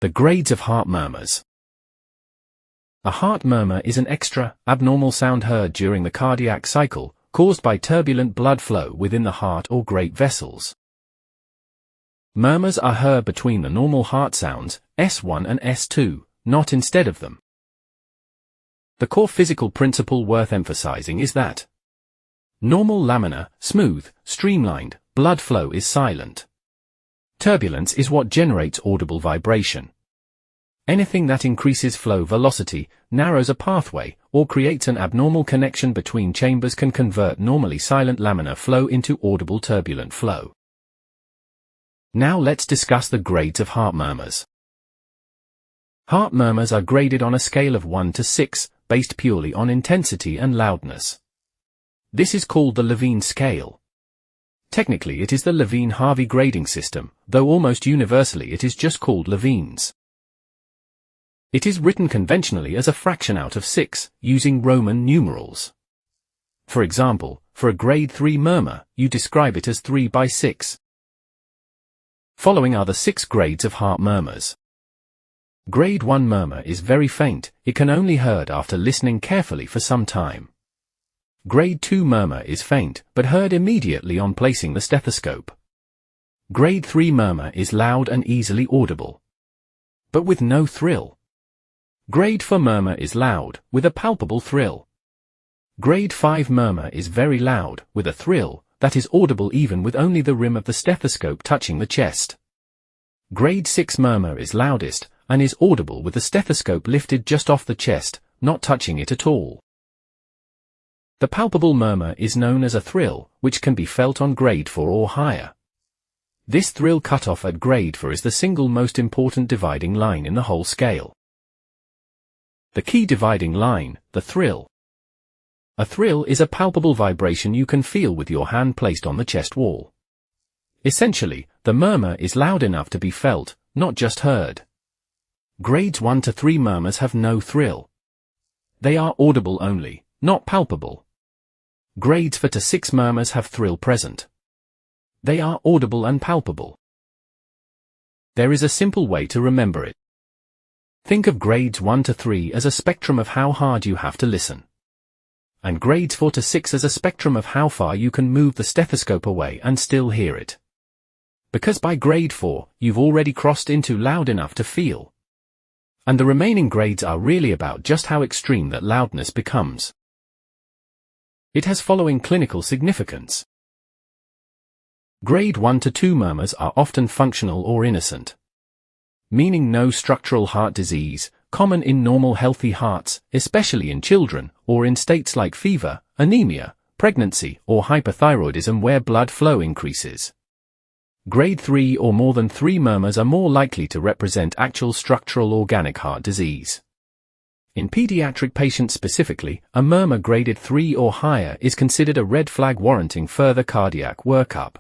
The grades of heart murmurs. A heart murmur is an extra, abnormal sound heard during the cardiac cycle, caused by turbulent blood flow within the heart or great vessels. Murmurs are heard between the normal heart sounds, S1 and S2, not instead of them. The core physical principle worth emphasizing is that normal laminar, smooth, streamlined, blood flow is silent. Turbulence is what generates audible vibration. Anything that increases flow velocity, narrows a pathway, or creates an abnormal connection between chambers can convert normally silent laminar flow into audible turbulent flow. Now let's discuss the grades of heart murmurs. Heart murmurs are graded on a scale of 1 to 6, based purely on intensity and loudness. This is called the Levine Scale. Technically it is the Levine-Harvey grading system, though almost universally it is just called Levine's. It is written conventionally as a fraction out of 6, using Roman numerals. For example, for a grade 3 murmur, you describe it as 3 by 6. Following are the 6 grades of heart murmurs. Grade 1 murmur is very faint, it can only be heard after listening carefully for some time. Grade 2 murmur is faint, but heard immediately on placing the stethoscope. Grade 3 murmur is loud and easily audible, but with no thrill. Grade 4 murmur is loud, with a palpable thrill. Grade 5 murmur is very loud, with a thrill, that is audible even with only the rim of the stethoscope touching the chest. Grade 6 murmur is loudest, and is audible with the stethoscope lifted just off the chest, not touching it at all. The palpable murmur is known as a thrill, which can be felt on grade 4 or higher. This thrill cutoff at grade 4 is the single most important dividing line in the whole scale. The key dividing line, the thrill. A thrill is a palpable vibration you can feel with your hand placed on the chest wall. Essentially, the murmur is loud enough to be felt, not just heard. Grades 1 to 3 murmurs have no thrill. They are audible only, not palpable. Grades 4 to 6 murmurs have thrill present. They are audible and palpable. There is a simple way to remember it. Think of grades 1 to 3 as a spectrum of how hard you have to listen, and grades 4 to 6 as a spectrum of how far you can move the stethoscope away and still hear it. Because by grade 4, you've already crossed into loud enough to feel. And the remaining grades are really about just how extreme that loudness becomes. It has following clinical significance. Grade 1 to 2 murmurs are often functional or innocent, meaning no structural heart disease, common in normal healthy hearts, especially in children, or in states like fever, anemia, pregnancy, or hyperthyroidism where blood flow increases. Grade 3 or more than 3 murmurs are more likely to represent actual structural organic heart disease. In pediatric patients specifically, a murmur graded 3 or higher is considered a red flag warranting further cardiac workup.